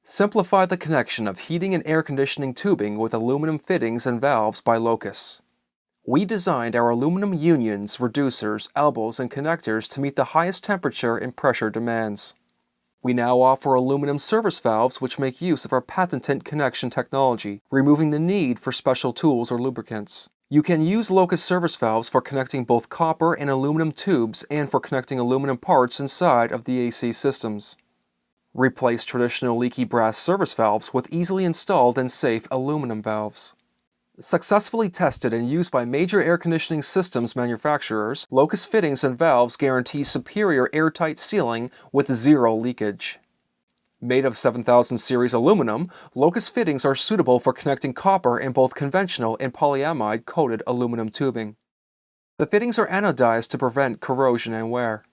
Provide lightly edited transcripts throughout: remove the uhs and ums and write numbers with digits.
Simplify the connection of heating and air conditioning tubing with aluminum fittings and valves by LOCUS. We designed our aluminum unions, reducers, elbows, and connectors to meet the highest temperature and pressure demands. We now offer aluminum service valves which make use of our patented connection technology, removing the need for special tools or lubricants. You can use LOCUS service valves for connecting both copper and aluminum tubes and for connecting aluminum parts inside of the AC systems. Replace traditional leaky brass service valves with easily installed and safe aluminum valves. Successfully tested and used by major air conditioning systems manufacturers, LOCUS fittings and valves guarantee superior airtight sealing with zero leakage. Made of 7000 series aluminum, LOCUS fittings are suitable for connecting copper in both conventional and polyamide coated aluminum tubing. The fittings are anodized to prevent corrosion and wear.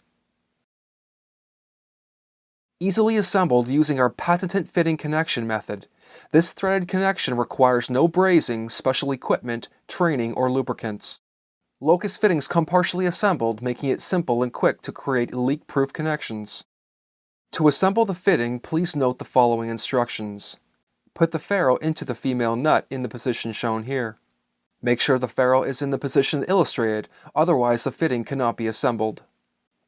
Easily assembled using our patented fitting connection method. This threaded connection requires no brazing, special equipment, training, or lubricants. LOCUS fittings come partially assembled, making it simple and quick to create leak-proof connections. To assemble the fitting, please note the following instructions. Put the ferrule into the female nut in the position shown here. Make sure the ferrule is in the position illustrated, otherwise the fitting cannot be assembled.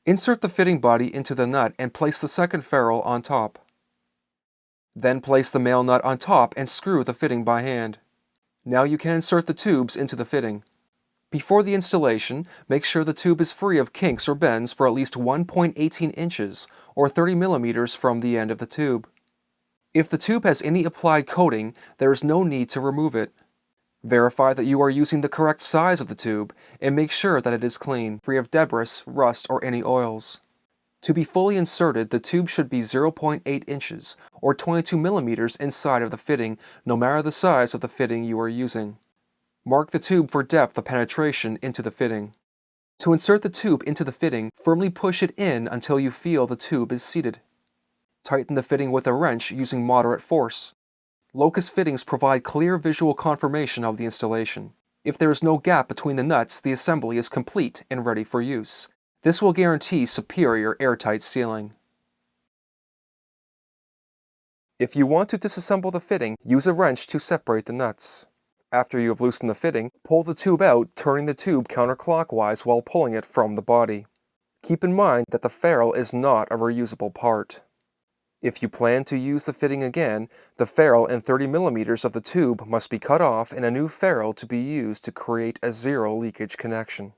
Insert the fitting body into the nut and place the second ferrule on top. Then place the male nut on top and screw the fitting by hand. Now you can insert the tubes into the fitting. Before the installation, make sure the tube is free of kinks or bends for at least 1.18 inches or 30 millimeters from the end of the tube. If the tube has any applied coating, there is no need to remove it. Verify that you are using the correct size of the tube and make sure that it is clean, free of debris, rust, or any oils. To be fully inserted, the tube should be 0.8 inches or 22 millimeters inside of the fitting, no matter the size of the fitting you are using. Mark the tube for depth of penetration into the fitting. To insert the tube into the fitting, firmly push it in until you feel the tube is seated. Tighten the fitting with a wrench using moderate force. LOCUS fittings provide clear visual confirmation of the installation. If there is no gap between the nuts, the assembly is complete and ready for use. This will guarantee superior airtight sealing. If you want to disassemble the fitting, use a wrench to separate the nuts. After you have loosened the fitting, pull the tube out, turning the tube counterclockwise while pulling it from the body. Keep in mind that the ferrule is not a reusable part. If you plan to use the fitting again, the ferrule and 30 millimeters of the tube must be cut off and a new ferrule to be used to create a zero leakage connection.